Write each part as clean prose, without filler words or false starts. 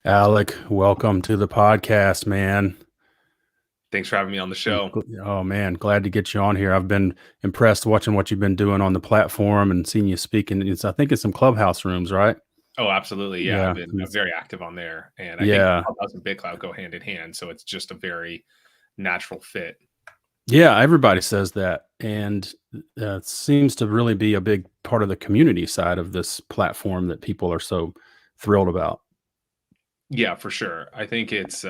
Alec, welcome to the podcast, man. Thanks for having me on the show. Oh man, glad to get you on here. I've been impressed watching what you've been doing on the platform and seeing you speaking. I think it's some clubhouse rooms, right? Oh, absolutely. Yeah, I've Yeah, been very active on there. And I think yeah, Clubhouse and BitClout go hand in hand. So it's just a very natural fit. yeah. Everybody says that, and it seems to really be a big part of the community side of this platform that people are so thrilled about. Yeah, for sure. I think it's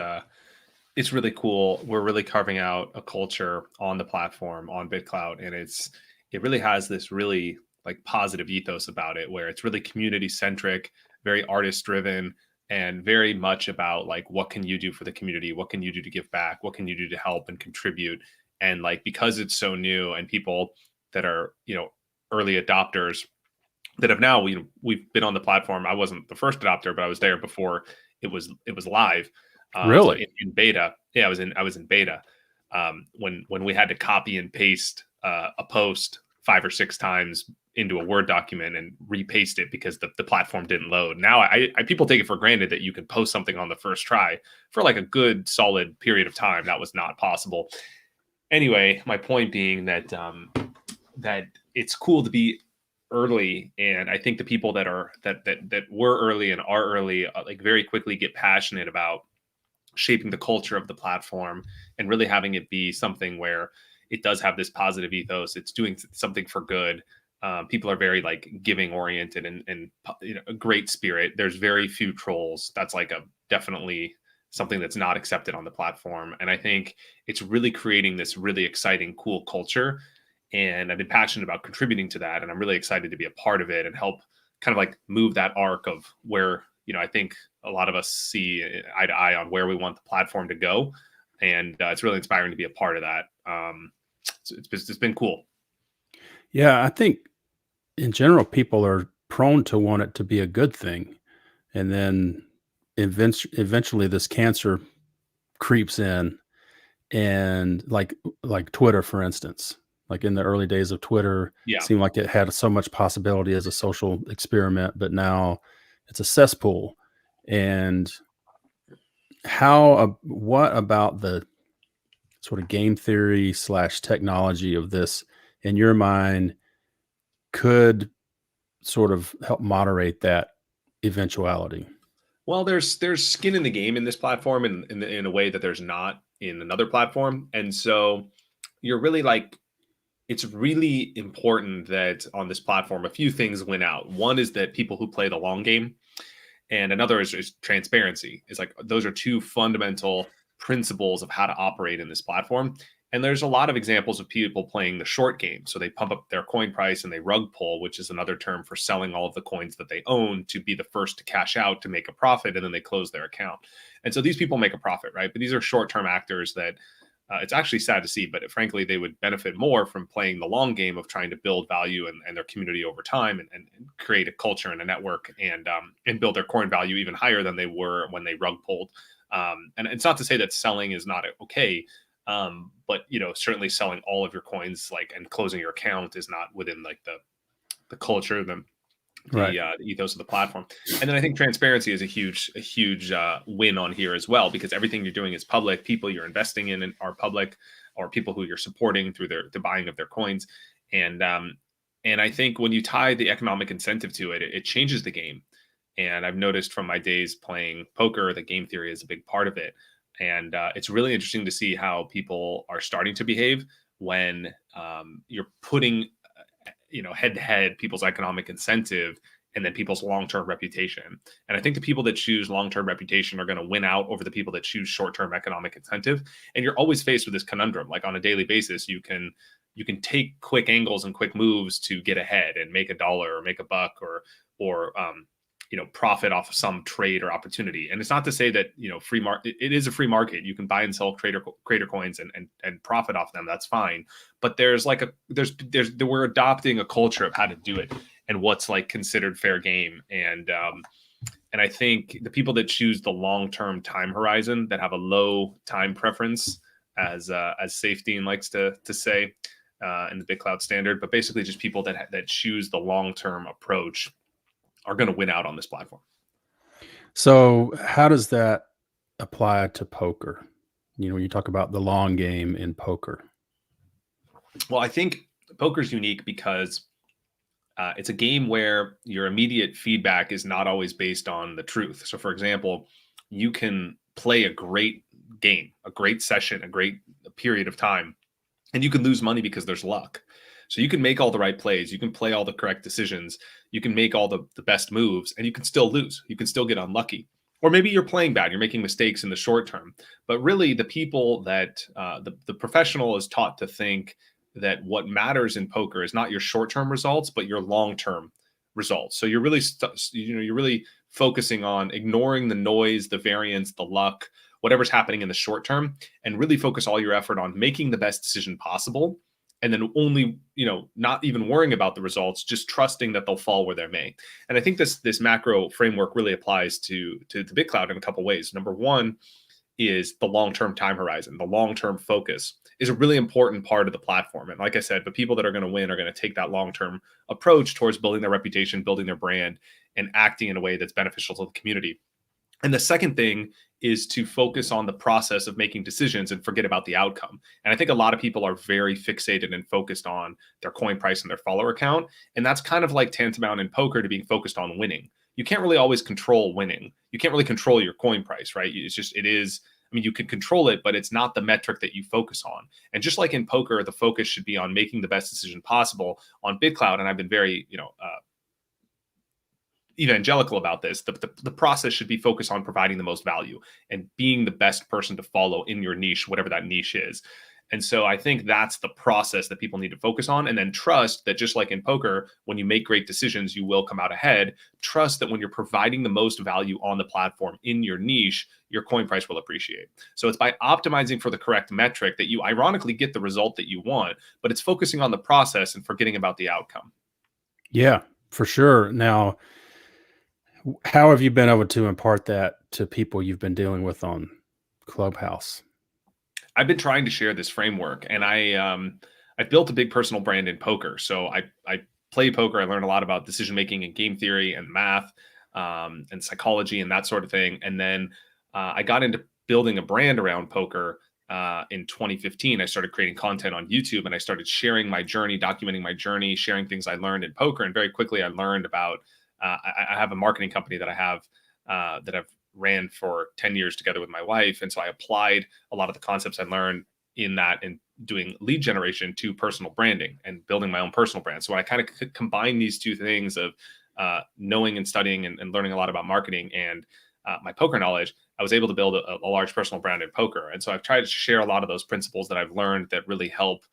really cool. We're really carving out a culture on the platform on BitClout, and it really has this really like positive ethos about it, where it's really community centric, very artist driven, and very much about like what can you do for the community, what can you do to give back, what can you do to help and contribute, and like because it's so new and people that are early adopters that have now we've been on the platform. I wasn't the first adopter, but I was there before it was live. So Really? in beta, yeah, I was in beta when we had to copy and paste a post 5 or 6 times into a Word document and repaste it because the platform didn't load. Now people take it for granted that you can post something on the first try. For like a good solid period of time, that was not possible. Anyway, my point being that it's cool to be early, and I think the people that were early and are early like very quickly get passionate about shaping the culture of the platform and really having it be something where it does have this positive ethos. It's doing something for good. People are very like giving oriented and a great spirit. There's very few trolls. That's like a definitely something that's not accepted on the platform. And I think it's really creating this really exciting, cool culture. And I've been passionate about contributing to that. And I'm really excited to be a part of it and help kind of like move that arc of where, I think a lot of us see eye to eye on where we want the platform to go. And it's really inspiring to be a part of that. It's been cool. Yeah, I think in general people are prone to want it to be a good thing, and then eventually this cancer creeps in, and like Twitter, for instance, like in the early days of Twitter, Yeah. seemed like it had so much possibility as a social experiment, but now it's a cesspool. And what about the sort of game theory slash technology of this, in your mind, could sort of help moderate that eventuality? Well, there's skin in the game in this platform in a way that there's not in another platform. And so you're really like it's really important that on this platform a few things win out. One is that people who play the long game, and another is transparency. It's like those are two fundamental principles of how to operate in this platform. And there's a lot of examples of people playing the short game. So they pump up their coin price and they rug pull, which is another term for selling all of the coins that they own to be the first to cash out to make a profit, and then they close their account. And so these people make a profit, right? But these are short-term actors that it's actually sad to see, but frankly, they would benefit more from playing the long game of trying to build value and their community over time, and create a culture and a network, and build their coin value even higher than they were when they rug pulled. And it's not to say that selling is not okay, but certainly selling all of your coins like and closing your account is not within like the culture, Right. the ethos of the platform. And then I think transparency is a huge win on here as well, because everything you're doing is public. People you're investing in are public, or people who you're supporting through the buying of their coins. And I think when you tie the economic incentive to it, it changes the game. And I've noticed from my days playing poker that game theory is a big part of it. And it's really interesting to see how people are starting to behave when you're putting head to head people's economic incentive and then people's long-term reputation. And I think the people that choose long-term reputation are going to win out over the people that choose short-term economic incentive. And you're always faced with this conundrum. Like on a daily basis, you can take quick angles and quick moves to get ahead and make a dollar or make a buck, or profit off of some trade or opportunity. And it's not to say that free market, it is a free market. You can buy and sell creator coins and profit off them. That's fine. But there's like we're adopting a culture of how to do it and what's like considered fair game. And I think the people that choose the long-term time horizon, that have a low time preference, as Safety likes to say in the BitClout standard, but basically just people that choose the long-term approach are going to win out on this platform. So, how does that apply to poker? When you talk about the long game in poker. Well, I think poker's unique because it's a game where your immediate feedback is not always based on the truth. So, for example, you can play a great game, a great session, a great period of time, and you can lose money because there's luck. So you can make all the right plays, you can play all the correct decisions, you can make all the best moves, and you can still lose. You can still get unlucky. Or maybe you're playing bad, you're making mistakes in the short term. But really, the people that the professional is taught to think that what matters in poker is not your short term results, but your long term results. So you're really, you're really focusing on ignoring the noise, the variance, the luck, whatever's happening in the short term, and really focus all your effort on making the best decision possible, and then only, not even worrying about the results, just trusting that they'll fall where they may. And I think this macro framework really applies to the BitClout in a couple ways. Number one is the long-term time horizon. The long-term focus is a really important part of the platform. And like I said, the people that are going to win are going to take that long-term approach towards building their reputation, building their brand, and acting in a way that's beneficial to the community. And the second thing is to focus on the process of making decisions and forget about the outcome. And I think a lot of people are very fixated and focused on their coin price and their follower count. And that's kind of like tantamount in poker to being focused on winning. You can't really always control winning. You can't really control your coin price, right? It is, I mean, you can control it, but it's not the metric that you focus on. And just like in poker, the focus should be on making the best decision possible. On BitClout, and I've been very, evangelical about this, the process should be focused on providing the most value and being the best person to follow in your niche, whatever that niche is. And so I think that's the process that people need to focus on, and then trust that just like in poker, when you make great decisions, you will come out ahead. Trust that when you're providing the most value on the platform in your niche, your coin price will appreciate. So it's by optimizing for the correct metric that you ironically get the result that you want, but it's focusing on the process and forgetting about the outcome. Yeah, for sure. Now, how have you been able to impart that to people you've been dealing with on Clubhouse? I've been trying to share this framework, and I built a big personal brand in poker. So I play poker. I learned a lot about decision making and game theory and math, and psychology and that sort of thing. And then I got into building a brand around poker in 2015. I started creating content on YouTube, and I started sharing my journey, documenting my journey, sharing things I learned in poker. And very quickly, I learned about. I have a marketing company that I have that I've ran for 10 years together with my wife. And so I applied a lot of the concepts I learned in that and doing lead generation to personal branding and building my own personal brand. So I kind of combine these two things of knowing and studying and learning a lot about marketing and my poker knowledge. I was able to build a large personal brand in poker. And so I've tried to share a lot of those principles that I've learned that really help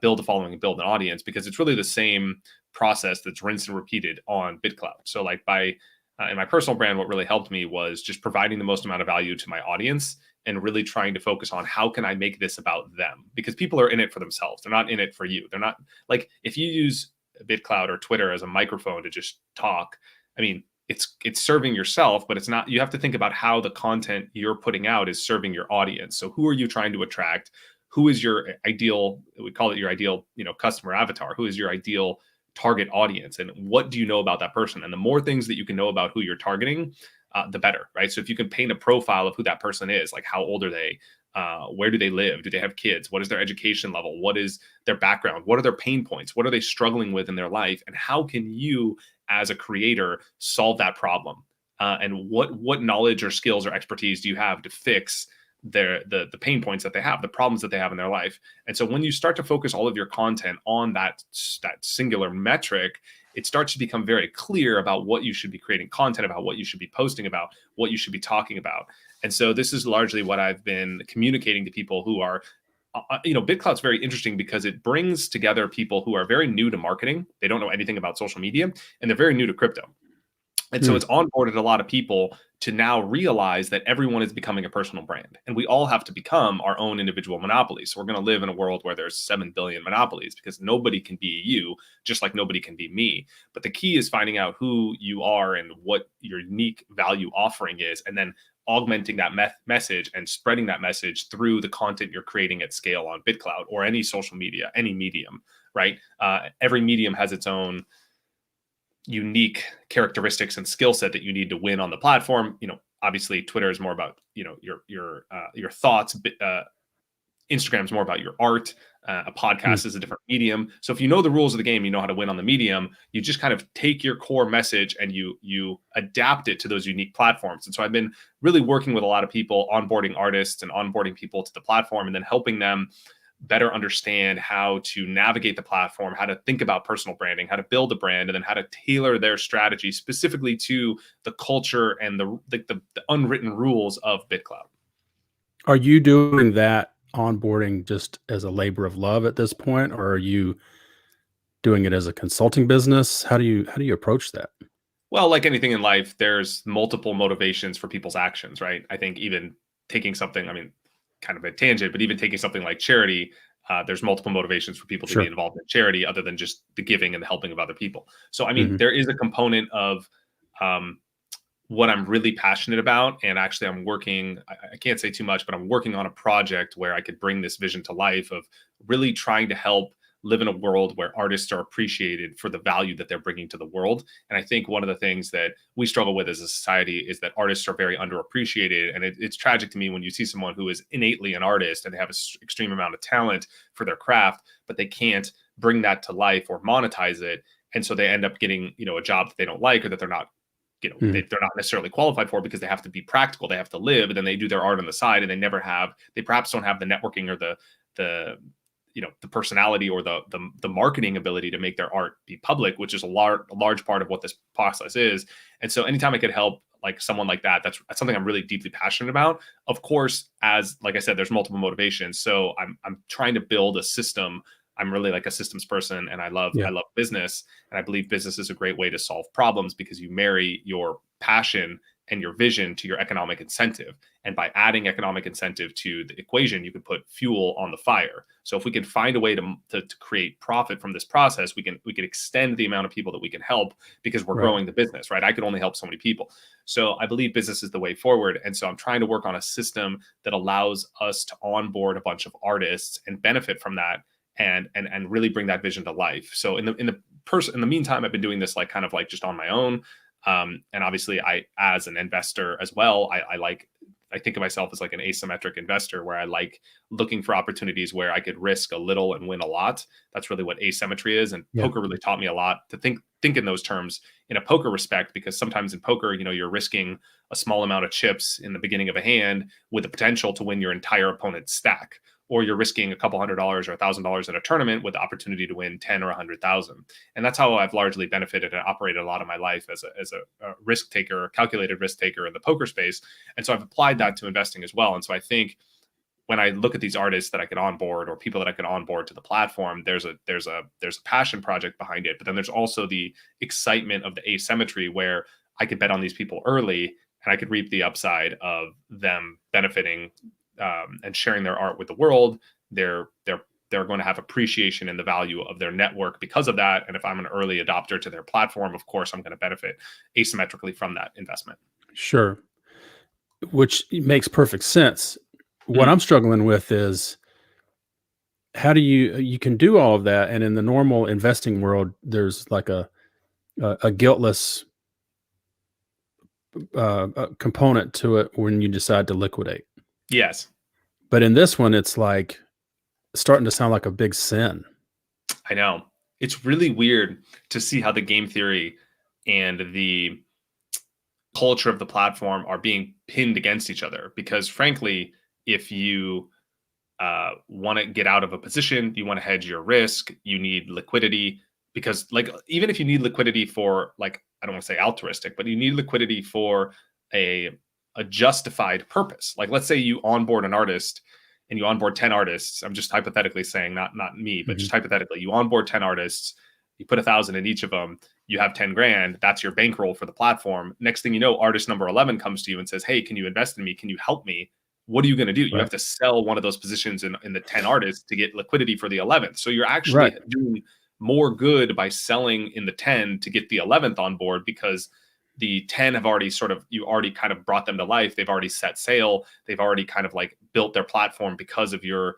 build a following and build an audience, because it's really the same process that's rinsed and repeated on BitClout. So like in my personal brand, what really helped me was just providing the most amount of value to my audience and really trying to focus on how can I make this about them, because people are in it for themselves. They're not in it for you. They're not like, if you use BitClout or Twitter as a microphone to just talk, I mean, it's serving yourself, but it's not, you have to think about how the content you're putting out is serving your audience. So who are you trying to attract? Who is your ideal, we call it your ideal, customer avatar? Who is your ideal target audience, and what do you know about that person? And the more things that you can know about who you're targeting, the better, right? So if you can paint a profile of who that person is, like how old are they, where do they live, do they have kids, what is their education level, what is their background, what are their pain points, what are they struggling with in their life, and how can you as a creator solve that problem, and what knowledge or skills or expertise do you have to fix the pain points that they have, the problems that they have in their life. And so when you start to focus all of your content on that singular metric, it starts to become very clear about what you should be creating content about, what you should be posting about, what you should be talking about. And so this is largely what I've been communicating to people who are, BitClout's very interesting because it brings together people who are very new to marketing. They don't know anything about social media, and they're very new to crypto. And so it's onboarded a lot of people to now realize that everyone is becoming a personal brand, and we all have to become our own individual monopolies. So we're going to live in a world where there's 7 billion monopolies, because nobody can be you, just like nobody can be me. But the key is finding out who you are and what your unique value offering is, and then augmenting that message and spreading that message through the content you're creating at scale on BitClout or any social media, any medium, right? Every medium has its own unique characteristics and skill set that you need to win on the platform. Obviously Twitter is more about, your thoughts. Instagram's more about your art. A Mm. podcast is a different medium. So if you know the rules of the game, you know how to win on the medium. You just kind of take your core message and you adapt it to those unique platforms. And so I've been really working with a lot of people, onboarding artists and onboarding people to the platform, and then helping them better understand how to navigate the platform, how to think about personal branding, how to build a brand, and then how to tailor their strategy specifically to the culture and the unwritten rules of BitClout. Are you doing that onboarding just as a labor of love at this point, or are you doing it as a consulting business? How do you approach that? Well, like anything in life, there's multiple motivations for people's actions, right? I think even taking something, I mean, kind of a tangent, but even taking something like charity, there's multiple motivations for people to be Sure. involved in charity other than just the giving and the helping of other people. So, I mean, Mhm. there is a component of um, what I'm really passionate about. And actually, I can't say too much, but I'm working on a project where I could bring this vision to life of really trying to help live in a world where artists are appreciated for the value that they're bringing to the world. And I think one of the things that we struggle with as a society is that artists are very underappreciated. And it's tragic to me when you see someone who is innately an artist and they have an extreme amount of talent for their craft, but they can't bring that to life or monetize it. And so they end up getting, a job that they don't like, or that they're not Mhm. they're not necessarily qualified for, because they have to be practical, they have to live, and then they do their art on the side, and they perhaps don't have the networking or the the personality or the marketing ability to make their art be public, which is a large part of what this process is. And so anytime I could help like someone like that, that's something I'm really deeply passionate about. Of course, as like I said, there's multiple motivations, so I'm trying to build a system. I'm really like a systems person, and I love Yeah. I love business, and I believe business is a great way to solve problems because you marry your passion and your vision to your economic incentive. And by adding economic incentive to the equation, you can put fuel on the fire. So if we can find a way to create profit from this process, we can extend the amount of people that we can help, because we're Right. growing the business, right? I could only help so many people. So I believe business is the way forward. And so I'm trying to work on a system that allows us to onboard a bunch of artists and benefit from that, and really bring that vision to life. So in the meantime, I've been doing this like kind of like just on my own. And obviously I, as an investor as well, I think of myself as like an asymmetric investor, where I like looking for opportunities where I could risk a little and win a lot. That's really what asymmetry is. And Yeah. poker really taught me a lot to think in those terms in a poker respect, because sometimes in poker, you're risking a small amount of chips in the beginning of a hand with the potential to win your entire opponent's stack, or you're risking a couple $100 or $1,000 in a tournament with the opportunity to win 10 or 100,000. And that's how I've largely benefited and operated a lot of my life as a risk taker, calculated risk taker in the poker space. And so I've applied that to investing as well. And so I think when I look at these artists that I can onboard, or people that I can onboard to the platform, there's a passion project behind it. But then there's also the excitement of the asymmetry, where I could bet on these people early, and I could reap the upside of them benefiting, and sharing their art with the world. They're going to have appreciation in the value of their network because of that. And if I'm an early adopter to their platform, of course, I'm going to benefit asymmetrically from that investment. Sure. Which makes perfect sense. What Mhm. I'm struggling with is how do you can do all of that, and in the normal investing world, there's like a guiltless component to it when you decide to liquidate. Yes, But in this one, it's like starting to sound like a big sin. I know. It's really weird to see how the game theory and the culture of the platform are being pinned against each other. Because frankly, if you want to get out of a position, you want to hedge your risk, you need liquidity. Because like, even if you need liquidity for, like, I don't want to say altruistic, but you need liquidity for a a justified purpose. Like, let's say you onboard an artist and you onboard 10 artists. I'm just hypothetically saying, not me, but Mhm. just hypothetically, you onboard 10 artists, you put 1,000 in each of them, you have 10 grand, that's your bankroll for the platform. Next thing you know, artist number 11 comes to you and says, hey, can you invest in me? Can you help me? What are you going to do? You have Right. to sell one of those positions in the 10 artists to get liquidity for the 11th. So you're Right. actually doing more good by selling in the 10 to get the 11th on board, because the 10 have already you already kind of brought them to life. They've already set sail. They've already kind of like built their platform because of your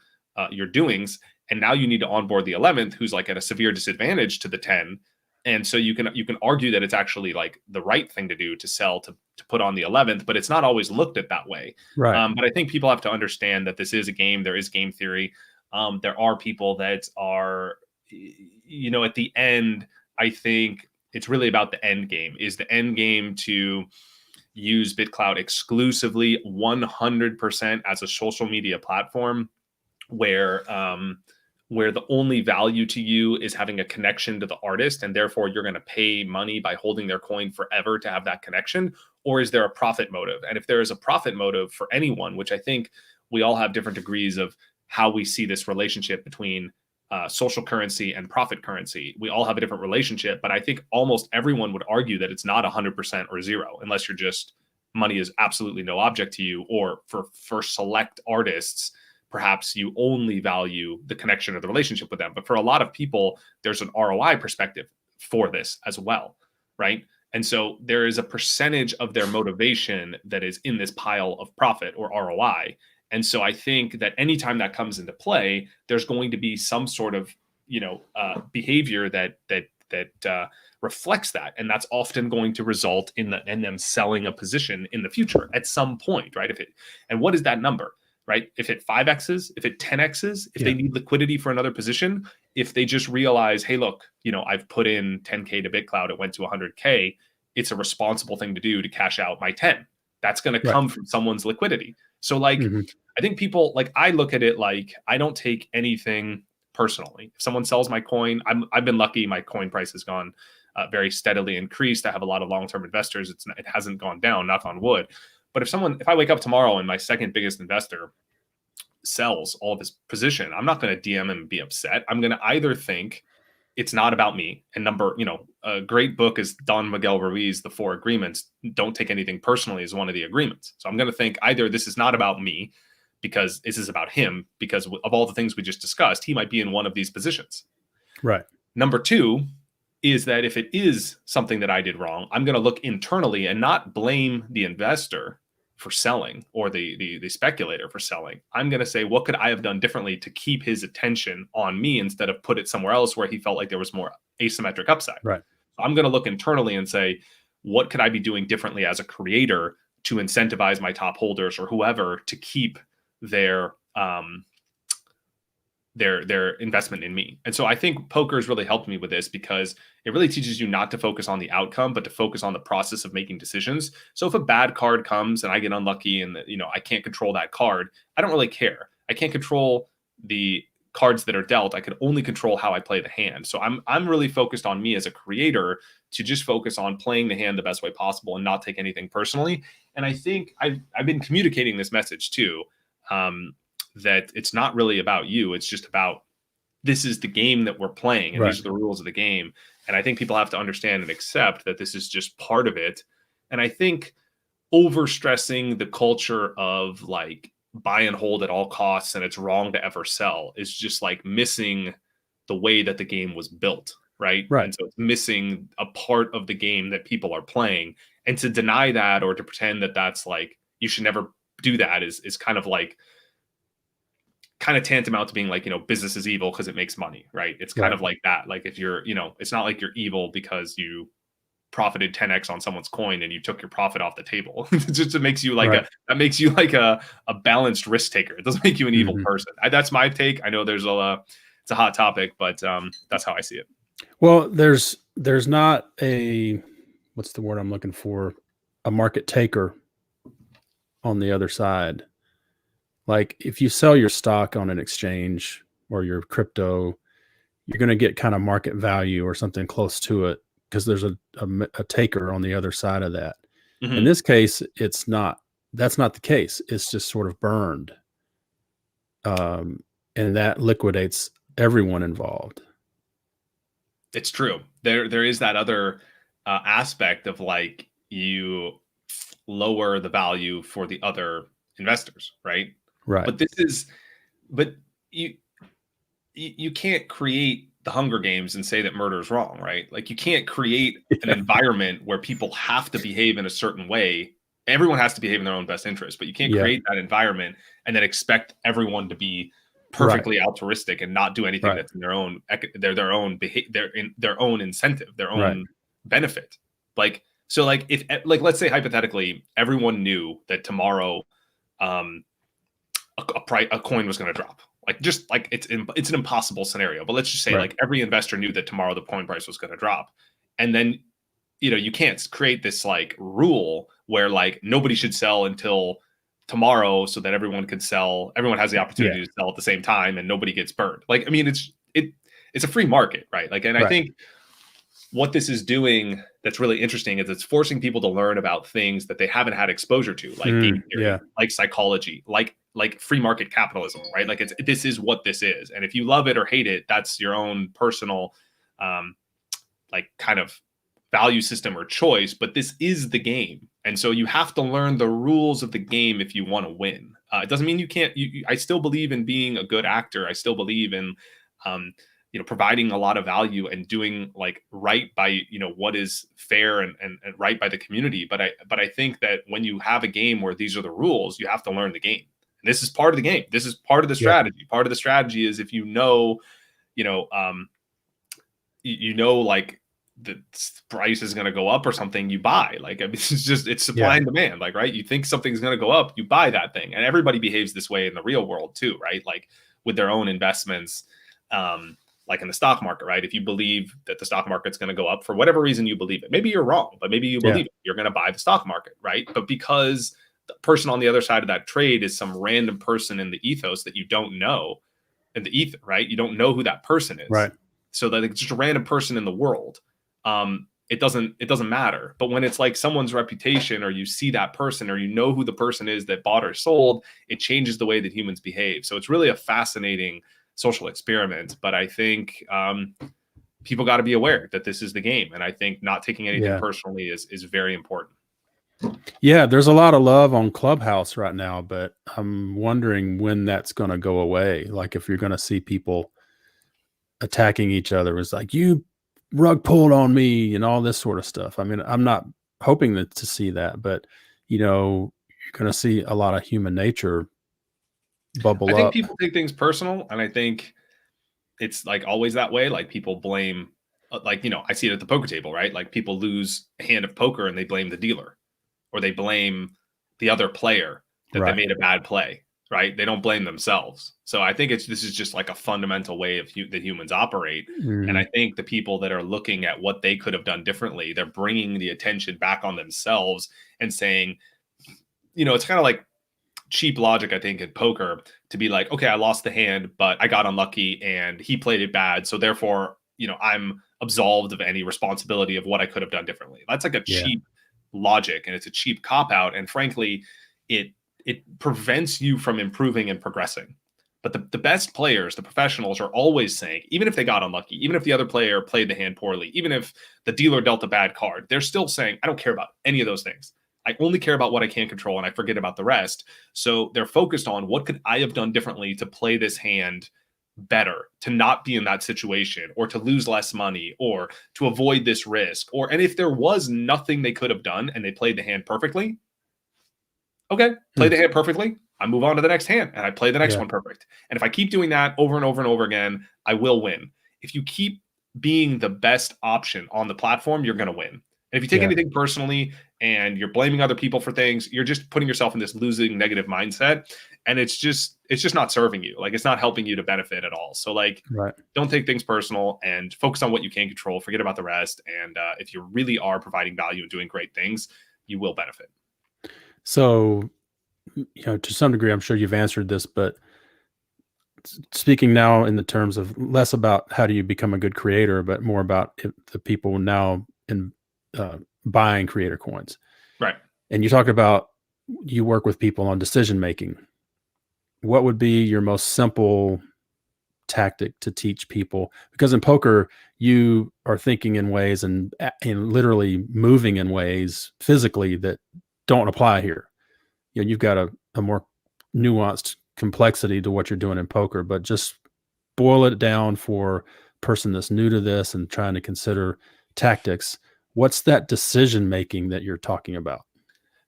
doings. And now you need to onboard the 11th, who's like at a severe disadvantage to the 10. And so you can argue that it's actually like the right thing to do to sell to put on the 11th, but it's not always looked at that way. Right. But I think people have to understand that this is a game. There is game theory. There are people that are, at the end, I think it's really about the end game. Is the end game to use BitClout exclusively 100% as a social media platform where the only value to you is having a connection to the artist, and therefore you're going to pay money by holding their coin forever to have that connection? Or is there a profit motive? And if there is a profit motive for anyone, which I think we all have different degrees of how we see this relationship between social currency and profit currency, we all have a different relationship, but I think almost everyone would argue that it's not 100% or zero, unless you're just, money is absolutely no object to you, or for select artists, perhaps you only value the connection or the relationship with them. But for a lot of people, there's an ROI perspective for this as well, right? And so there is a percentage of their motivation that is in this pile of profit or ROI. And so I think that anytime that comes into play, there's going to be some sort of, behavior that reflects that, and that's often going to result in them selling a position in the future at some point, right? And what is that number? Right? If it 5x's, if it 10x's, if they need liquidity for another position, if they just realize, hey, look, I've put in 10K to BitClout, it went to 100K, it's a responsible thing to do to cash out my 10. That's going to come from someone's liquidity. So I think people, I look at it like, I don't take anything personally. If someone sells my coin, I've been lucky. My coin price has gone very steadily increased. I have a lot of long-term investors. It hasn't gone down, knock on wood. But if I wake up tomorrow and my second biggest investor sells all of his position, I'm not going to DM him and be upset. I'm going to either think it's not about me. And a great book is Don Miguel Ruiz, The Four Agreements. Don't take anything personally is one of the agreements. So I'm going to think either this is not about me because this is about him, because of all the things we just discussed, he might be in one of these positions. Right. Number two is that if it is something that I did wrong, I'm going to look internally and not blame the investor for selling or the speculator for selling. I'm going to say, what could I have done differently to keep his attention on me instead of put it somewhere else where he felt like there was more asymmetric upside? Right. I'm going to look internally and say, what could I be doing differently as a creator to incentivize my top holders or whoever to keep their investment in me? And so I think poker has really helped me with this, because it really teaches you not to focus on the outcome, but to focus on the process of making decisions. So if a bad card comes and I get unlucky and I can't control that card, I don't really care. I can't control the cards that are dealt. I can only control how I play the hand. So I'm really focused on me as a creator to just focus on playing the hand the best way possible and not take anything personally. And I think I've been communicating this message too, that it's not really about you. It's just about, this is the game that we're playing, and these are the rules of the game. And I think people have to understand and accept that this is just part of it. And I think overstressing the culture of buy and hold at all costs and it's wrong to ever sell is just missing the way that the game was built. Right. And so it's missing a part of the game that people are playing. And to deny that, or to pretend that that's you should never do that, is kind of tantamount to being business is evil because it makes money, right? It's kind of like that. If you're, it's not like you're evil because you profited 10x on someone's coin and you took your profit off the table. It makes you a balanced risk taker. It doesn't make you an evil person. That's my take. I know it's a hot topic, but that's how I see it. Well, there's not what's the word I'm looking for? A market taker on the other side. If you sell your stock on an exchange or your crypto, you're going to get kind of market value or something close to it, because there's a taker on the other side of that. In this case, that's not the case. It's just sort of burned. And that liquidates everyone involved. It's true. There is that other aspect of you lower the value for the other investors, right? Right. But you can't create the Hunger Games and say that murder is wrong, right? You can't create an environment where people have to behave in a certain way. Everyone has to behave in their own best interest, but you can't create that environment and then expect everyone to be Right. perfectly altruistic and not do anything Right. that's in their own they're in their own incentive, their Right. own benefit. Like, so like if like let's say hypothetically everyone knew that tomorrow um a coin was going to drop. Like, just like it's an impossible scenario, but let's just say Right. like every investor knew that tomorrow the coin price was going to drop. And then, you can't create this like rule where like nobody should sell until tomorrow so that everyone has the Yeah. opportunity to sell at the same time and nobody gets burned. Like, I mean, it's a free market, right? Like, and I Right. think what this is doing that's really interesting is it's forcing people to learn about things that they haven't had exposure to, like game theory, Yeah. like psychology, like free market capitalism, right? Like, this is what this is, and if you love it or hate it, that's your own personal like kind of value system or choice, but this is the game. And so you have to learn the rules of the game if you want to win. It doesn't mean you can't. I still believe in being a good actor. I still believe in, providing a lot of value and doing like right by, what is fair and right by the community. But I think that when you have a game where these are the rules, you have to learn the game. And this is part of the game. This is part of the Yeah. strategy. Part of the strategy is if like the price is going to go up or something, you buy. Like, I mean, it's supply Yeah. and demand. Like, right, you think something's going to go up, you buy that thing. And everybody behaves this way in the real world too, right? Like with their own investments, like in the stock market, right? If you believe that the stock market's going to go up for whatever reason, you believe it. Maybe you're wrong, but maybe you Yeah. believe it. You're going to buy the stock market, right? But because the person on the other side of that trade is some random person in the ethos that you don't know, in the ether, right? You don't know who that person is. Right. So that it's just a random person in the world. It doesn't matter. But when it's like someone's reputation, or you see that person, or you know who the person is that bought or sold, it changes the way that humans behave. So it's really a fascinating social experiment. But I think people got to be aware that this is the game, and I think not taking anything personally is very important. Yeah, there's a lot of love on Clubhouse right now, but I'm wondering when that's going to go away. Like if you're going to see people attacking each other, it's like you rug pulled on me and all this sort of stuff. I mean, I'm not hoping to see that, but you're going to see a lot of human nature bubble I think up. people take things personal, and I think it's like always that way. Like people blame, like, I see it at the poker table, right? Like people lose a hand of poker and they blame the dealer, or they blame the other player that they Right. made a bad play, right? They don't blame themselves. So I think this is just like a fundamental way of that humans operate. And I Mhm. think the people that are looking at what they could have done differently, they're bringing the attention back on themselves and saying, it's kind of like cheap logic, I think, in poker, to be like, okay, I lost the hand, but I got unlucky and he played it bad. So therefore, I'm absolved of any responsibility of what I could have done differently. That's like a Yeah. cheap logic, and it's a cheap cop out. And frankly, it prevents you from improving and progressing. But the best players, the professionals, are always saying, even if they got unlucky, even if the other player played the hand poorly, even if the dealer dealt a bad card, they're still saying, I don't care about any of those things. I only care about what I can control, and I forget about the rest. So they're focused on what could I have done differently to play this hand better, to not be in that situation, or to lose less money, or to avoid this risk. And if there was nothing they could have done and they played the hand perfectly, okay, play the hand perfectly, I move on to the next hand and I play the next Yeah. one perfect. And if I keep doing that over and over and over again, I will win. If you keep being the best option on the platform, you're going to win. And if you take Yeah. anything personally and you're blaming other people for things, you're just putting yourself in this losing negative mindset. And it's just not serving you. Like, it's not helping you to benefit at all. So like, Right. don't take things personal and focus on what you can control. Forget about the rest. And if you really are providing value and doing great things, you will benefit. So, to some degree, I'm sure you've answered this, but speaking now in the terms of less about how do you become a good creator, but more about the people now in buying creator coins. Right. And you talked about you work with people on decision making. What would be your most simple tactic to teach people? Because in poker, you are thinking in ways and literally moving in ways physically that don't apply here. You've got a more nuanced complexity to what you're doing in poker, but just boil it down for a person that's new to this and trying to consider tactics. What's that decision making that you're talking about?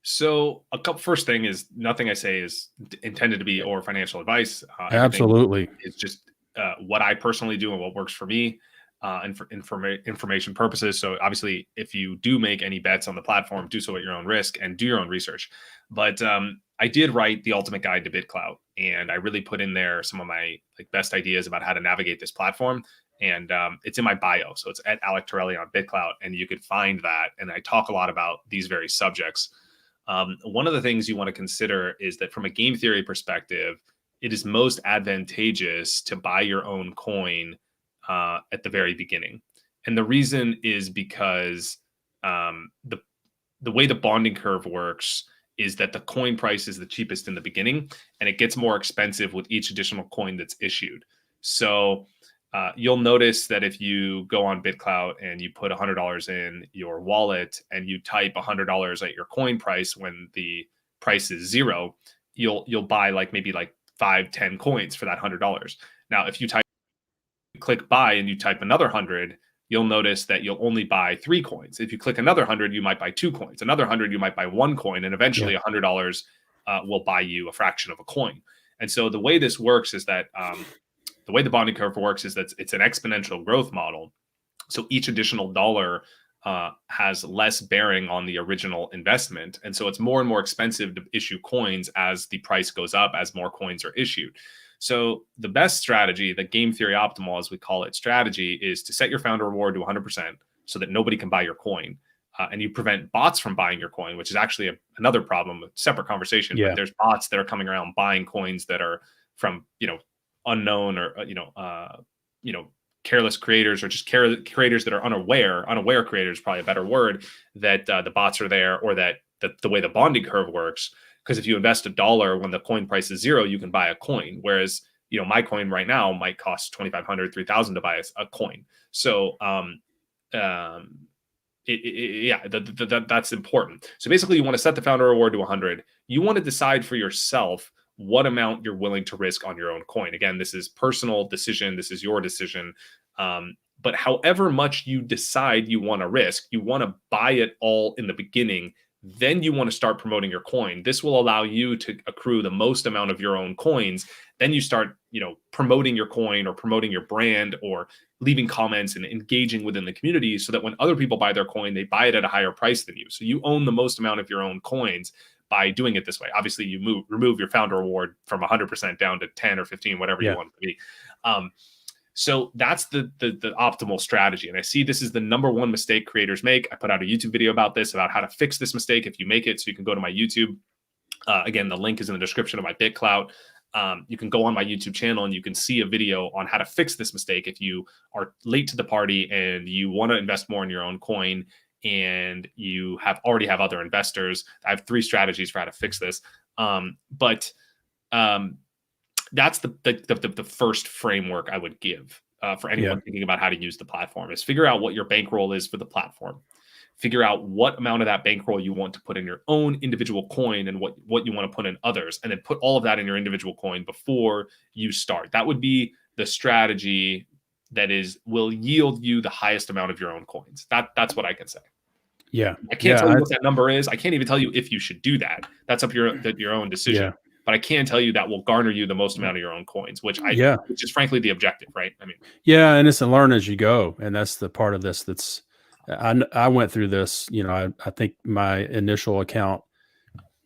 So a couple first thing is nothing I say is intended to be or financial advice. Everything Absolutely. is just what I personally do and what works for me, and for information purposes. So obviously, if you do make any bets on the platform, do so at your own risk and do your own research. But I did write the ultimate guide to BitClout, and I really put in there some of my like best ideas about how to navigate this platform. And it's in my bio, so it's at Alec Torelli on BitClout, and you could find that. And I talk a lot about these very subjects. One of the things you want to consider is that from a game theory perspective, it is most advantageous to buy your own coin at the very beginning. And the reason is because the way the bonding curve works is that the coin price is the cheapest in the beginning, and it gets more expensive with each additional coin that's issued. So you'll notice that if you go on BitClout and you put $100 in your wallet and you type $100 at your coin price when the price is zero, you'll buy like maybe like 5-10 coins for that $100. Now, if you click buy and you type another 100, you'll notice that you'll only buy 3 coins. If you click another 100, you might buy 2 coins. Another 100, you might buy 1 coin, and eventually $100 will buy you a fraction of a coin. And so the way this works is that the way the bonding curve works is that it's an exponential growth model. So each additional dollar has less bearing on the original investment. And so it's more and more expensive to issue coins as the price goes up, as more coins are issued. So the best strategy, the game theory optimal, as we call it, strategy, is to set your founder reward to 100% so that nobody can buy your coin. And you prevent bots from buying your coin, which is actually another problem, a separate conversation. But there's bots that are coming around buying coins that are from, unknown or careless creators, or just creators that are unaware creators, probably a better word, that the bots are there, or that the way the bonding curve works. Because if you invest $1 when the coin price is zero, you can buy a coin, whereas my coin right now might cost $2,500, $3,000 to buy a coin. So that's important. So basically, you want to set the founder reward to 100. You want to decide for yourself what amount you're willing to risk on your own coin. Again, this is personal decision. This is your decision. But however much you decide you want to risk, you want to buy it all in the beginning. Then you want to start promoting your coin. This will allow you to accrue the most amount of your own coins. Then you start, promoting your coin or promoting your brand or leaving comments and engaging within the community so that when other people buy their coin, they buy it at a higher price than you. So you own the most amount of your own coins by doing it this way. Obviously, you remove your founder reward from 100% down to 10 or 15, whatever you want it to be. So that's the optimal strategy. And I see this is the number one mistake creators make. I put out a YouTube video about this, about how to fix this mistake if you make it. So you can go to my YouTube. Again, the link is in the description of my BitClout. You can go on my YouTube channel and you can see a video on how to fix this mistake if you are late to the party and you want to invest more in your own coin and you already have other investors. I have 3 strategies for how to fix this. That's the first framework I would give for anyone thinking about how to use the platform, is figure out what your bankroll is for the platform. Figure out what amount of that bankroll you want to put in your own individual coin and what you want to put in others, and then put all of that in your individual coin before you start. That would be the strategy that will yield you the highest amount of your own coins. That's what I can say. Yeah. I can't tell you what that number is. I can't even tell you if you should do that. That's up your own decision. Yeah. But I can tell you that will garner you the most amount of your own coins, which is frankly the objective, right? I mean, and it's a learn as you go, and that's the part of this that's. I went through this. I think my initial account,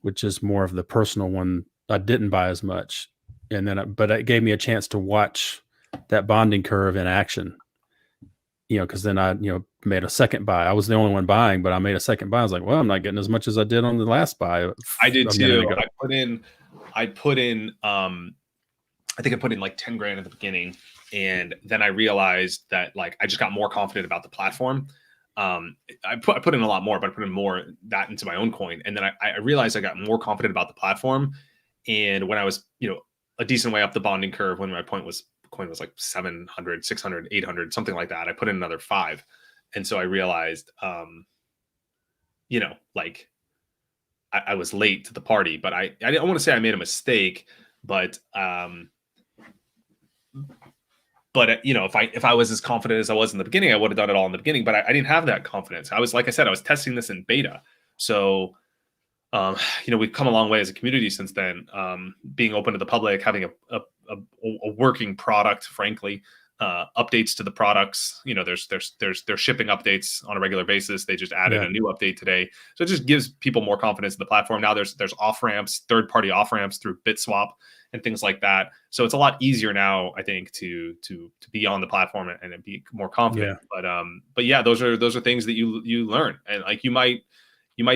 which is more of the personal one, I didn't buy as much, and then but it gave me a chance to watch that bonding curve in action. Because then I made a second buy. I was the only one buying, but I made a second buy. I was like, well, I'm not getting as much as I did on the last buy. I did too. I put in I think I put in like 10 grand at the beginning, and then I realized that like I just got more confident about the platform. I put in a lot more, but I put in more that into my own coin, and then I realized I got more confident about the platform. And when I was a decent way up the bonding curve, when my coin was like 700, 600, 800, something like that, I put in another 5, and so I realized like I was late to the party, but I don't want to say I made a mistake, but if I was as confident as I was in the beginning, I would have done it all in the beginning, but I didn't have that confidence. Like I said, I was testing this in beta. So um, we've come a long way as a community since then. Being open to the public, having a working product, frankly, updates to the products. There's shipping updates on a regular basis. They just added Yeah. a new update today, so it just gives people more confidence in the platform. Now there's off ramps, third party off ramps through BitSwap and things like that. So it's a lot easier now, I think, to be on the platform and be more confident. But yeah, those are things that you learn, and like you might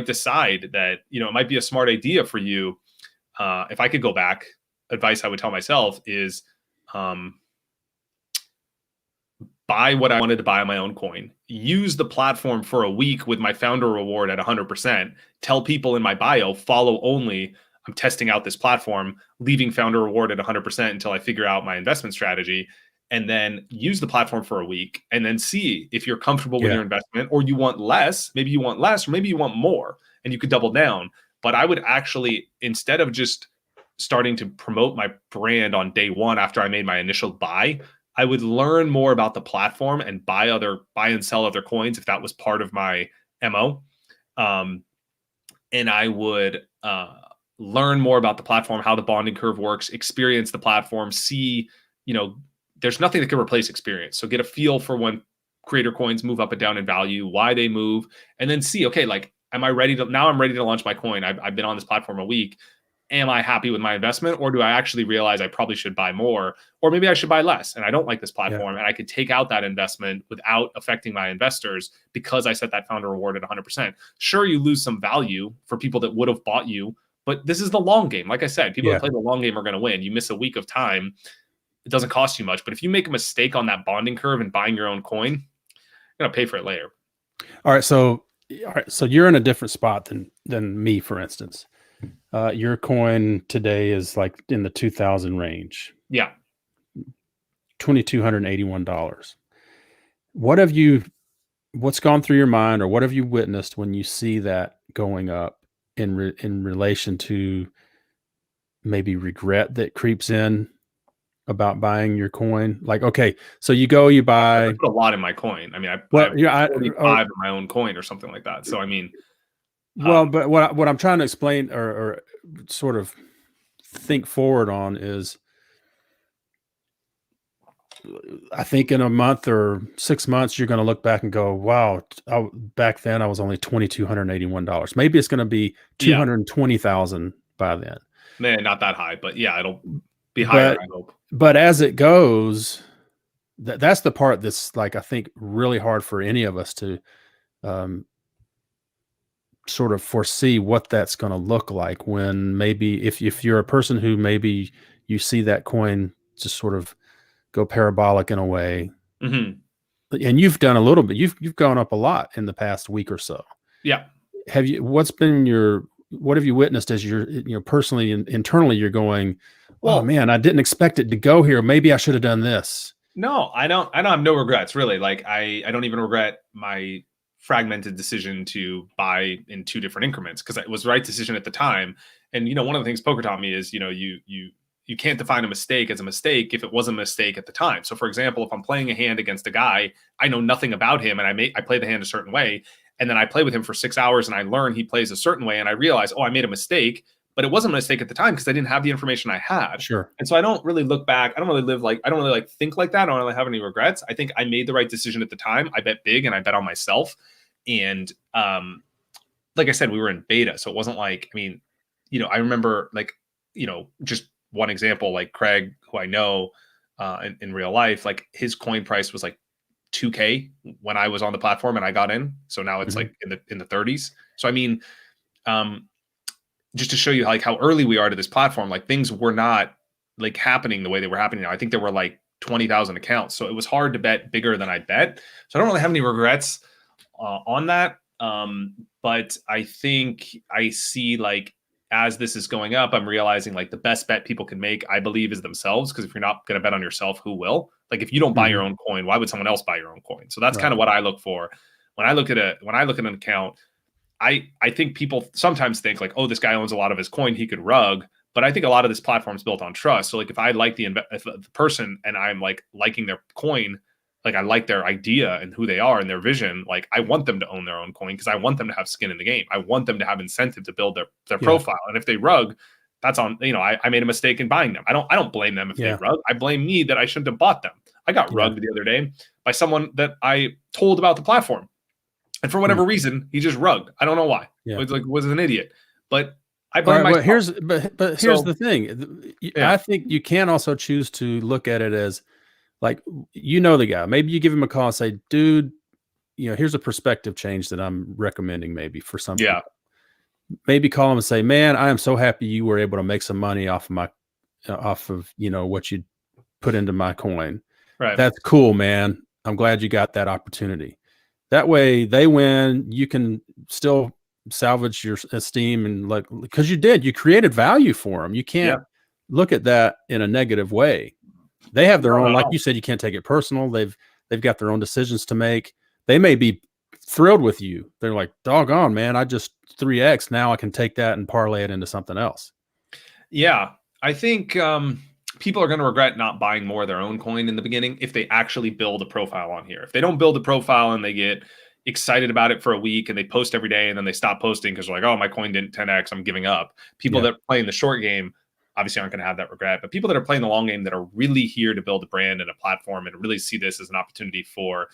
decide that it might be a smart idea for you. If I could go back, advice I would tell myself is buy what I wanted to buy on my own coin, use the platform for a week with my founder reward at 100%, tell people in my bio, follow only, I'm testing out this platform, leaving founder reward at 100% until I figure out my investment strategy, and then use the platform for a week and then see if you're comfortable with your investment, or you want less, maybe you want less, or maybe you want more, and you could double down. But I would actually, instead of just starting to promote my brand on day one after I made my initial buy, I would learn more about the platform and buy and sell other coins if that was part of my MO. And I would learn more about the platform, how the bonding curve works, experience the platform, see, there's nothing that can replace experience. So get a feel for when creator coins move up and down in value, why they move, and then see, okay, like, am I ready to, now I'm ready to launch my coin. I've been on this platform a week. Am I happy with my investment, or do I actually realize I probably should buy more, or maybe I should buy less and I don't like this platform and I could take out that investment without affecting my investors because I set that founder reward at 100%. Sure, you lose some value for people that would have bought you, but this is the long game. Like I said, people that play the long game are going to win. You miss a week of time, it doesn't cost you much. But if you make a mistake on that bonding curve and buying your own coin, you're going to pay for it later. All right. So you're in a different spot than me, for instance. Your coin today is like in the 2000 range. Yeah. $2,281. What's gone through your mind, or what have you witnessed when you see that going up in relation to maybe regret that creeps in about buying your coin? Like, okay, so you buy. I put a lot in my coin. I mean, I have 45 in my own coin or something like that. So, I mean, but what I'm trying to explain or sort of think forward on is, I think in a month or 6 months, you're going to look back and go, wow, back then I was only $2,281. Maybe it's going to be 220,000 by then. Man, not that high, but yeah, it'll be higher, I hope. But as it goes, that's the part that's, like, I think really hard for any of us to sort of foresee what that's going to look like, when maybe if you're a person who maybe you see that coin just sort of go parabolic in a way. Mm-hmm. And you've done a little bit, you've gone up a lot in the past week or so. Yeah. What have you witnessed as you're, personally and internally, you're going, well, oh man, I didn't expect it to go here. Maybe I should have done this. No, I don't have no regrets, really. Like, I don't even regret my fragmented decision to buy in 2 different increments, because it was the right decision at the time. And, one of the things poker taught me is, you can't define a mistake as a mistake if it was a mistake at the time. So, for example, if I'm playing a hand against a guy, I know nothing about him, and I play the hand a certain way, and then I play with him for 6 hours and I learn he plays a certain way, and I realize, oh, I made a mistake, but it wasn't a mistake at the time because I didn't have the information I had. Sure. And so I don't really look back. I don't really think like that. I don't really have any regrets. I think I made the right decision at the time. I bet big and I bet on myself. And like I said, we were in beta, so it wasn't like, I mean, I remember, like, just one example, like Craig, who I know in real life, like, his coin price was like $2,000 when I was on the platform and I got in. So now it's like in the 30s. So I mean, just to show you like how early we are to this platform, like, things were not like happening the way they were happening now. I think there were like 20,000 accounts, so it was hard to bet bigger than I bet. So I don't really have any regrets on that. But I think I see, like, as this is going up, I'm realizing, like, the best bet people can make, I believe, is themselves. Because if you're not going to bet on yourself, who will? Like, if you don't buy your own coin, why would someone else buy your own coin? So that's kind of what I look for when I look at an account. I think people sometimes think, like, oh, this guy owns a lot of his coin, he could rug. But I think a lot of this platform is built on trust. So, like, if I like the person and I'm like liking their coin, Like I like their idea and who they are and their vision. Like I want them to own their own coin because I want them to have skin in the game. I want them to have incentive to build their Yeah. profile. And if they rug, that's on, I made a mistake in buying them. I don't blame them if they Yeah. rug. I blame me that I shouldn't have bought them. I got Yeah. rugged the other day by someone that I told about the platform. And for whatever reason, he just rugged. I don't know why. Yeah. Was an idiot. But I All blame right, myself. but here's So, the thing. yeah. I think you can also choose to look at it as like, the guy. Maybe you give him a call and say, dude, here's a perspective change that I'm recommending maybe for some Yeah. people. Maybe call him and say, man, I am so happy you were able to make some money off of what you put into my coin. Right. That's cool, man. I'm glad you got that opportunity. That way they win. You can still salvage your esteem and because you created value for them. You can't look at that in a negative way. They have their own, like you said, you can't take it personal. They've got their own decisions to make. They may be thrilled with you. They're like, doggone, man, I just 3X. Now I can take that and parlay it into something else. Yeah. I think people are going to regret not buying more of their own coin in the beginning if they actually build a profile on here. If they don't build a profile and they get excited about it for a week and they post every day and then they stop posting because they're like, oh, my coin didn't 10X, I'm giving up. People that play in the short game obviously aren't going to have that regret. But people that are playing the long game that are really here to build a brand and a platform and really see this as an opportunity for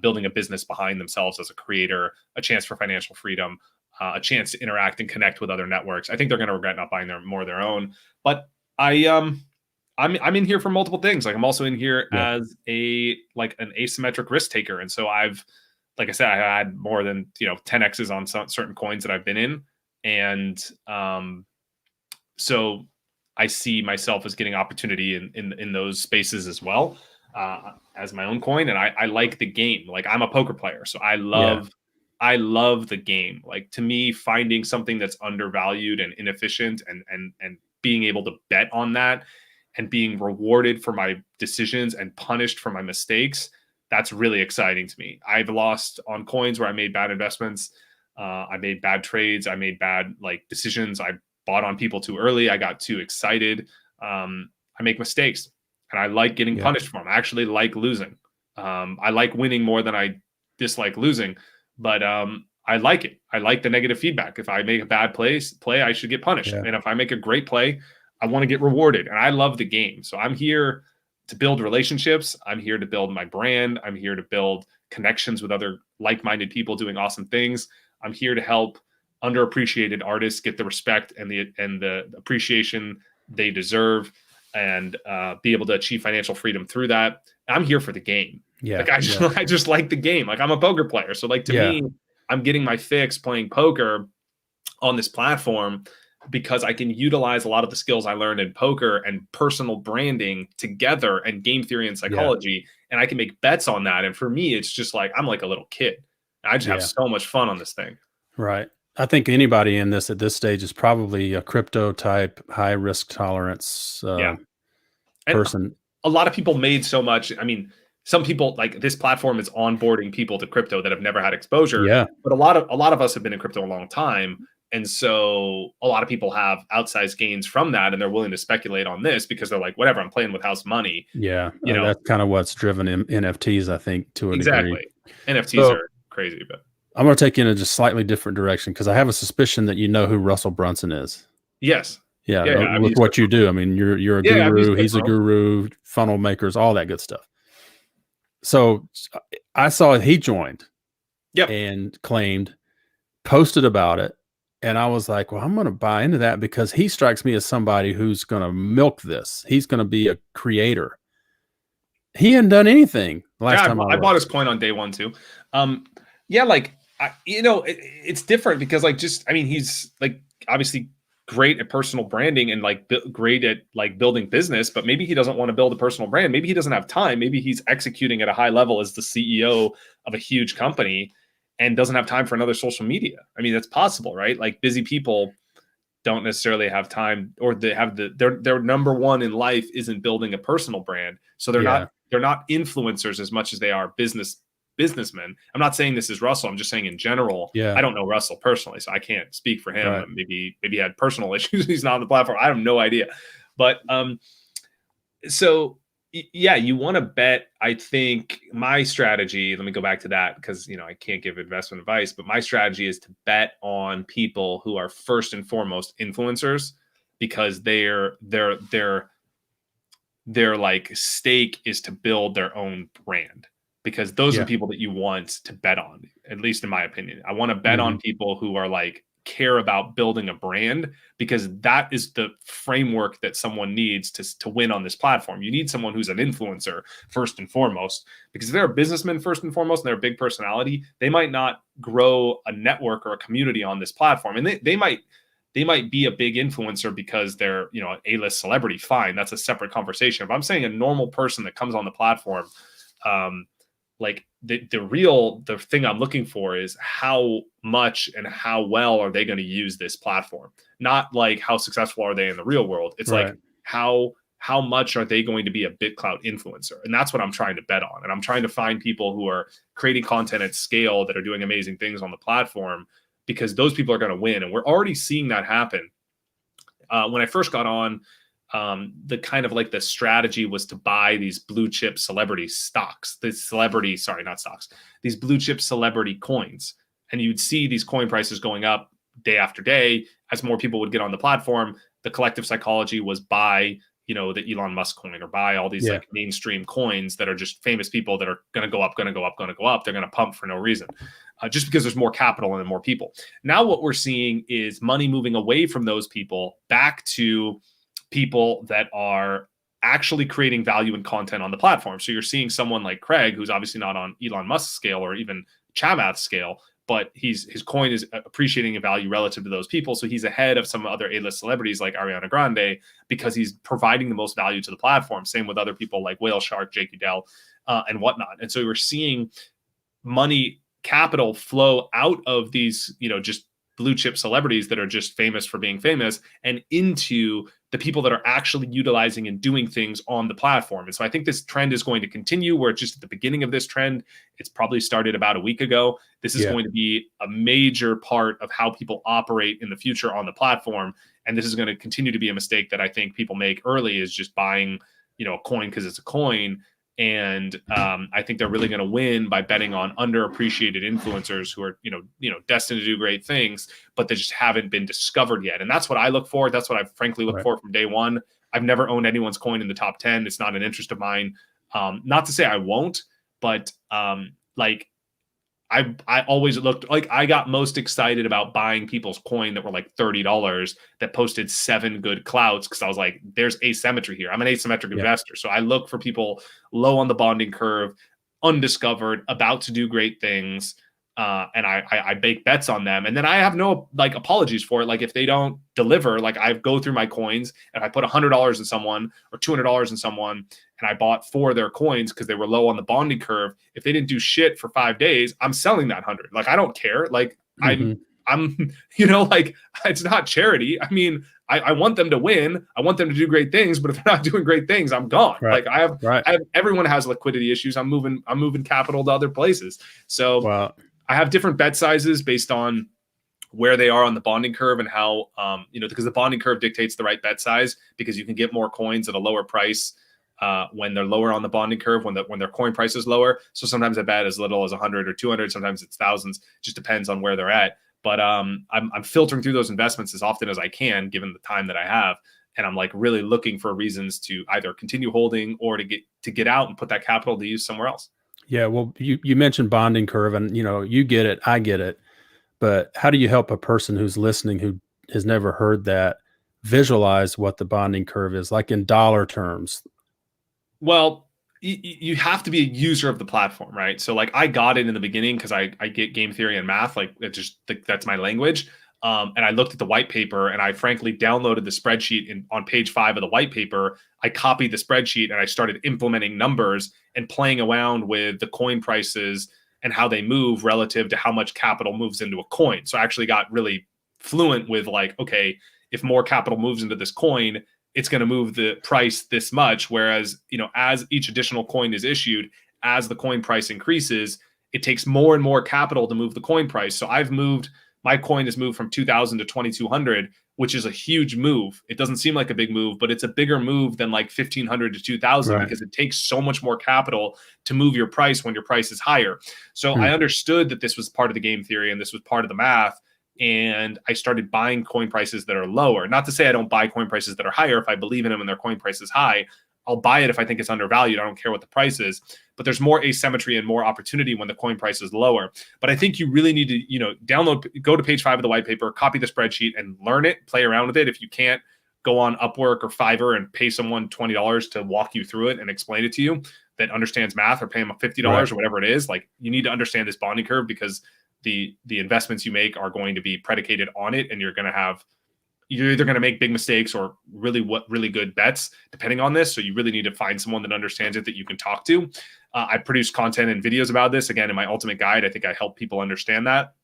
building a business behind themselves as a creator, a chance for financial freedom, a chance to interact and connect with other networks. I think they're going to regret not buying more of their own. But I'm in here for multiple things. Like I'm also in here as an asymmetric risk taker. And so like I said, I had more than 10X's on certain coins that I've been in. And so I see myself as getting opportunity in those spaces as well as my own coin. And I like the game. Like I'm a poker player. So I love the game. Like to me, finding something that's undervalued and inefficient and being able to bet on that and being rewarded for my decisions and punished for my mistakes, that's really exciting to me. I've lost on coins where I made bad investments. I made bad trades. I made bad decisions. I bought on people too early. I got too excited. I make mistakes and I like getting punished for them. I actually like losing. I like winning more than I dislike losing, but I like it. I like the negative feedback. If I make a bad play, I should get punished. And if I make a great play, I want to get rewarded. And I love the game. So I'm here to build relationships. I'm here to build my brand. I'm here to build connections with other like-minded people doing awesome things. I'm here to help underappreciated artists get the respect and the appreciation they deserve and be able to achieve financial freedom through that. I'm here for the game. I just like the game. Like I'm a poker player. So to me, I'm getting my fix playing poker on this platform because I can utilize a lot of the skills I learned in poker and personal branding together and game theory and psychology. And I can make bets on that. And for me, it's just like, I'm like a little kid. I just have so much fun on this thing. Right. I think anybody in this at this stage is probably a crypto type, high risk tolerance person. A lot of people made so much. I mean, some people this platform is onboarding people to crypto that have never had exposure. Yeah. But a lot of us have been in crypto a long time. And so a lot of people have outsized gains from that. And they're willing to speculate on this because they're like, whatever, I'm playing with house money. Yeah. That's kind of what's driven NFTs, I think, to a degree. NFTs are crazy, but I'm going to take you in a just slightly different direction because I have a suspicion that you know who Russell Brunson is. Yes. Yeah. With what you do. I mean, you're a guru. He's a guru, funnel makers, all that good stuff. So I saw he joined and claimed, posted about it. And I was like, well, I'm going to buy into that because he strikes me as somebody who's going to milk this. He's going to be a creator. He hadn't done anything last time I bought his coin on day one too. It's different because he's obviously great at personal branding and great at building business, but maybe he doesn't want to build a personal brand. Maybe he doesn't have time. Maybe he's executing at a high level as the CEO of a huge company and doesn't have time for another social media. I mean, that's possible, right? Busy people don't necessarily have time, or they have their number one in life isn't building a personal brand. So they're not influencers as much as they are businessmen. I'm not saying this is Russell. I'm just saying in general. Yeah. I don't know Russell personally, so I can't speak for him. Right. Maybe he had personal issues. He's not on the platform. I have no idea. But so Yeah, you want to bet. I think my strategy, let me go back to that because, I can't give investment advice, but my strategy is to bet on people who are first and foremost influencers, because their like stake is to build their own brand, because those are the Yeah. people that you want to bet on, at least in my opinion. I want to bet on Mhm. people who are like care about building a brand, because that is the framework that someone needs to win on this platform. You need someone who's an influencer first and foremost, because if they're a businessman first and foremost and they're a big personality, they might not grow a network or a community on this platform. And they might be a big influencer because they're, an A-list celebrity. Fine, that's a separate conversation. But I'm saying a normal person that comes on the platform, like the thing I'm looking for is how much and how well are they going to use this platform? Not like how successful are they in the real world. It's like Right. how much are they going to be a BitClout influencer? And that's what I'm trying to bet on. And I'm trying to find people who are creating content at scale that are doing amazing things on the platform, because those people are going to win. And we're already seeing that happen. When I first got on, the kind of like the strategy was to buy these blue chip celebrity stocks, not stocks, these blue chip celebrity coins. And you'd see these coin prices going up day after day as more people would get on the platform. The collective psychology was buy, the Elon Musk coin, or buy all these Yeah. like mainstream coins that are just famous people that are going to go up, going to go up, going to go up. They're going to pump for no reason, just because there's more capital and more people. Now what we're seeing is money moving away from those people back to people that are actually creating value and content on the platform. So you're seeing someone like Craig, who's obviously not on Elon Musk's scale or even Chamath's scale, but his coin is appreciating in value relative to those people. So he's ahead of some other A-list celebrities like Ariana Grande, because he's providing the most value to the platform. Same with other people like Whale Shark, Jake Udell, and whatnot. And so we're seeing money, capital flow out of these, just blue chip celebrities that are just famous for being famous, and into the people that are actually utilizing and doing things on the platform. And so I think this trend is going to continue. We're just at the beginning of this trend. It's probably started about a week ago. This is Yeah. going to be a major part of how people operate in the future on the platform. And this is going to continue to be a mistake that I think people make early, is just buying, a coin because it's a coin. And I think they're really going to win by betting on underappreciated influencers who are, destined to do great things, but they just haven't been discovered yet. And that's what I look for. That's what I frankly look Right. for from day one. I've never owned anyone's coin in the top 10. It's not an interest of mine. Not to say I won't, but like I always looked like I got most excited about buying people's coin that were like $30 that posted 7 good clouds, because I was like, there's asymmetry here. I'm an asymmetric Yeah. investor. So I look for people low on the bonding curve, undiscovered, about to do great things. And I bake bets on them. And then I have no like apologies for it. Like if they don't deliver, like I go through my coins and I put $100 in someone or $200 in someone, and I bought 4 of their coins because they were low on the bonding curve. If they didn't do shit for 5 days, I'm selling that 100. Like I don't care. Like I'm, Mhm. I'm, like it's not charity. I mean, I want them to win. I want them to do great things, but if they're not doing great things, I'm gone. Right. Like I have, Right. everyone has liquidity issues. I'm moving capital to other places. So Wow. I have different bet sizes based on where they are on the bonding curve, and how, because the bonding curve dictates the right bet size, because you can get more coins at a lower price when they're lower on the bonding curve, when their coin price is lower. So sometimes I bet as little as 100 or 200, sometimes it's thousands, just depends on where they're at. But I'm filtering through those investments as often as I can, given the time that I have. And I'm like really looking for reasons to either continue holding or to get out and put that capital to use somewhere else. Yeah. Well, you mentioned bonding curve, and you get it, I get it. But how do you help a person who's listening who has never heard that visualize what the bonding curve is like in dollar terms? Well, you have to be a user of the platform, right? So like I got it in the beginning because I get game theory and math, like it just that's my language. And I looked at the white paper, and I frankly downloaded the spreadsheet on page 5 of the white paper. I copied the spreadsheet and I started implementing numbers and playing around with the coin prices and how they move relative to how much capital moves into a coin. So I actually got really fluent with like, okay, if more capital moves into this coin, it's going to move the price this much. Whereas, as each additional coin is issued, as the coin price increases, it takes more and more capital to move the coin price. So I've moved my coin has moved from 2,000 to 2,200, which is a huge move. It doesn't seem like a big move, but it's a bigger move than like 1,500 to 2,000 Right. because it takes so much more capital to move your price when your price is higher. So Hmm. I understood that this was part of the game theory and this was part of the math. And I started buying coin prices that are lower. Not to say I don't buy coin prices that are higher. If I believe in them and their coin price is high, I'll buy it if I think it's undervalued. I don't care what the price is. But there's more asymmetry and more opportunity when the coin price is lower. But I think you really need to, go to page 5 of the white paper, copy the spreadsheet and learn it, play around with it. If you can't, go on Upwork or Fiverr and pay someone $20 to walk you through it and explain it to you that understands math, or pay them $50 or whatever it is. Like, you need to understand this bonding curve, because the investments you make are going to be predicated on it, and you're either going to make big mistakes or really good bets depending on this. So you really need to find someone that understands it that you can talk to. I produce content and videos about this, again, in my ultimate guide. I think I help people understand that.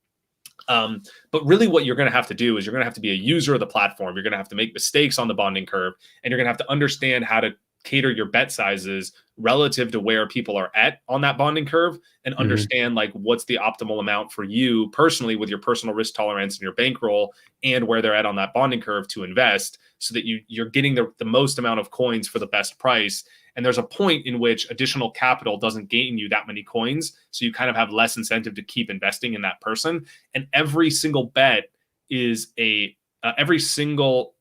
But really what you're going to have to do is you're going to have to be a user of the platform. You're going to have to make mistakes on the bonding curve, and you're going to have to understand how to cater your bet sizes relative to where people are at on that bonding curve, and understand like what's the optimal amount for you personally with your personal risk tolerance and your bankroll, and where they're at on that bonding curve to invest, so that you're getting the most amount of coins for the best price. And there's a point in which additional capital doesn't gain you that many coins, so you kind of have less incentive to keep investing in that person. And every single bet is every single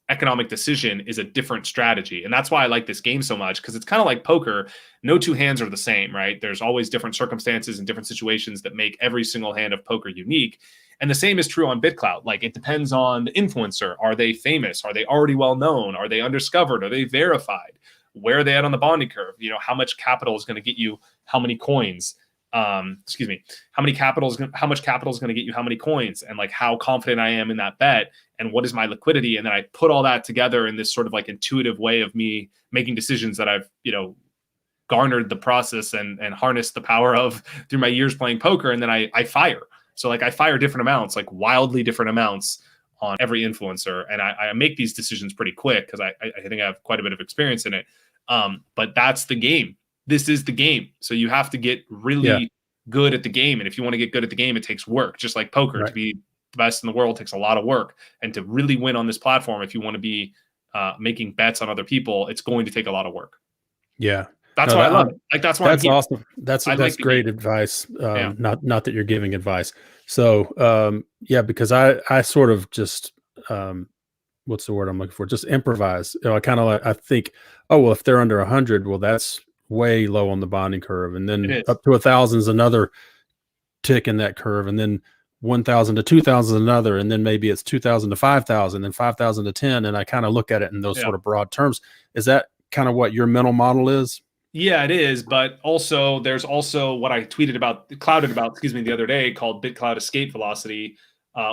economic decision is a different strategy. And that's why I like this game so much, because it's kind of like poker. No two hands are the same, right? There's always different circumstances and different situations that make every single hand of poker unique. And the same is true on BitClout. Like, it depends on the influencer. Are they famous? Are they already well known? Are they undiscovered? Are they verified? Where are they at on the bonding curve? How much capital is going to get you how many coins? How much capital is going to get you how many coins, and like how confident I am in that bet, and what is my liquidity. And then I put all that together in this sort of like intuitive way of me making decisions that I've, garnered the process and harnessed the power of through my years playing poker. And then I fire. So like I fire different amounts, like wildly different amounts on every influencer. And I make these decisions pretty quick, because I think I have quite a bit of experience in it. But that's the game. This is the game. So you have to get really good at the game. And if you want to get good at the game, it takes work. Just like poker, to be the best in the world takes a lot of work. And to really win on this platform, if you want to be making bets on other people, it's going to take a lot of work. Yeah. That's why I love it. Like, that's why that's awesome. That's great advice. Not that you're giving advice. So because I sort of just what's the word I'm looking for? Just improvise. I kind of I think, oh well, if they're under 100, well, that's way low on the bonding curve, and then up to 1,000 is another tick in that curve, and then 1,000 to 2,000 is another, and then maybe it's 2,000 to 5,000, and 5,000 to 10, and I kind of look at it in those sort of broad terms. Is that kind of what your mental model is? Yeah, it is. But also, there's also what I clouded about, the other day, called BitClout escape velocity,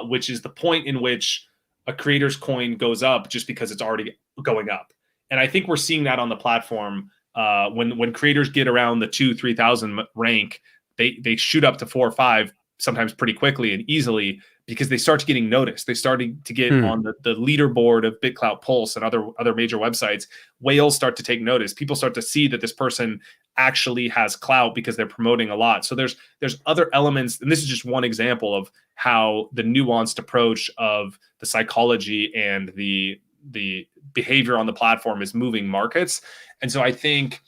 which is the point in which a creator's coin goes up just because it's already going up. And I think we're seeing that on the platform. When creators get around the 2,000-3,000 rank, they shoot up to 4 or 5, sometimes pretty quickly and easily, because they start getting noticed. They starting to get on the leaderboard of BitClout Pulse and other major websites. Whales start to take notice. People start to see that this person actually has clout because they're promoting a lot. So there's other elements, and this is just one example of how the nuanced approach of the psychology and the behavior on the platform is moving markets. And so I think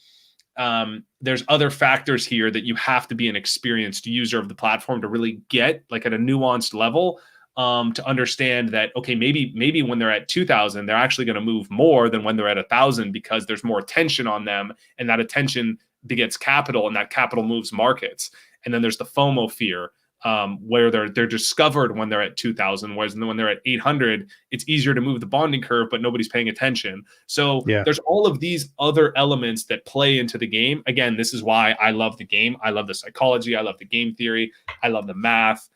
there's other factors here that you have to be an experienced user of the platform to really get, like, at a nuanced level, to understand that, okay, maybe when they're at 2,000, they're actually going to move more than when they're at 1,000, because there's more attention on them, and that attention begets capital, and that capital moves markets. And then there's the FOMO fear, where they're discovered when they're at 2,000, whereas when they're at 800, it's easier to move the bonding curve, but nobody's paying attention. So there's all of these other elements that play into the game. Again, this is why I love the game. I love the psychology. I love the game theory. I love the math.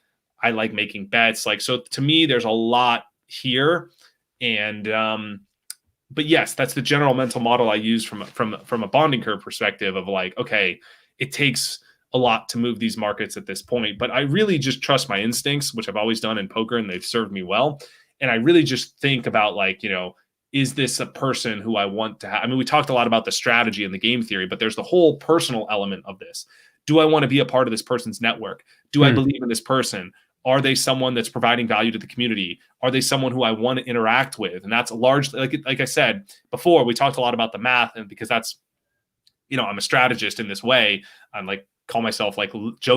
I like making bets. Like, so to me, there's a lot here. And, but yes, that's the general mental model I use from a bonding curve perspective of, like, okay, it takes a lot to move these markets at this point, but I really just trust my instincts, which I've always done in poker, and they've served me well. And I really just think about, like, is this a person who I want to have? I mean, we talked a lot about the strategy and the game theory, but there's the whole personal element of this. Do I want to be a part of this person's network? Do I believe in this person? Are they someone that's providing value to the community? Are they someone who I want to interact with? And that's largely, like I said before, we talked a lot about the math, and because that's, I'm a strategist in this way. I'm like, call myself like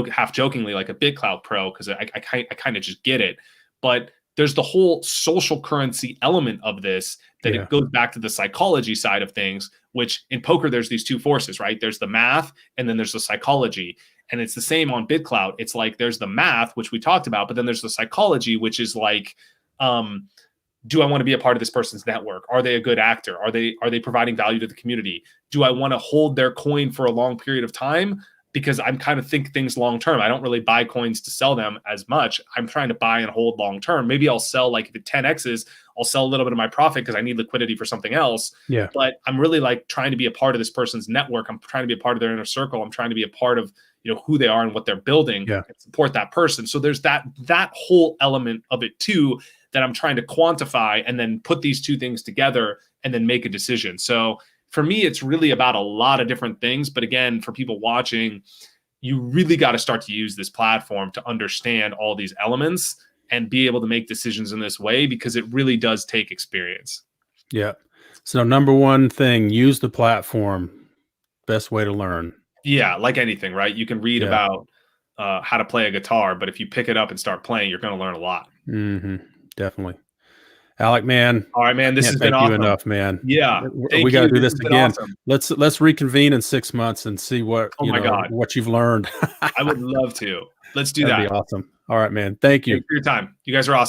half jokingly like a BitClout pro, because I kind of just get it. But there's the whole social currency element of this that it goes back to the psychology side of things, which in poker, there's these two forces, right? There's the math and then there's the psychology. And it's the same on BitClout. It's like there's the math, which we talked about, but then there's the psychology, which is like, do I want to be a part of this person's network? Are they a good actor? Are they providing value to the community? Do I want to hold their coin for a long period of time? Because I'm kind of think things long term. I don't really buy coins to sell them as much. I'm trying to buy and hold long term. Maybe I'll sell, like if it 10x's, I'll sell a little bit of my profit because I need liquidity for something else. Yeah. But I'm really like trying to be a part of this person's network. I'm trying to be a part of their inner circle. I'm trying to be a part of who they are and what they're building and support that person. So there's that whole element of it too that I'm trying to quantify and then put these two things together and then make a decision. So for me, it's really about a lot of different things. But again, for people watching, you really got to start to use this platform to understand all these elements and be able to make decisions in this way, because it really does take experience. Yeah. So number one thing, use the platform. Best way to learn. Yeah. Like anything, right? You can read about how to play a guitar, but if you pick it up and start playing, you're going to learn a lot. Mm-hmm. Definitely. Alec, man. All right, man. This has been awesome. Thank you enough, man. Yeah. We got to do this again. Awesome. Let's reconvene in 6 months and see what, what you've learned. I would love to. Let's do that. That'd be awesome. All right, man. Thank you. Thanks for your time. You guys are awesome.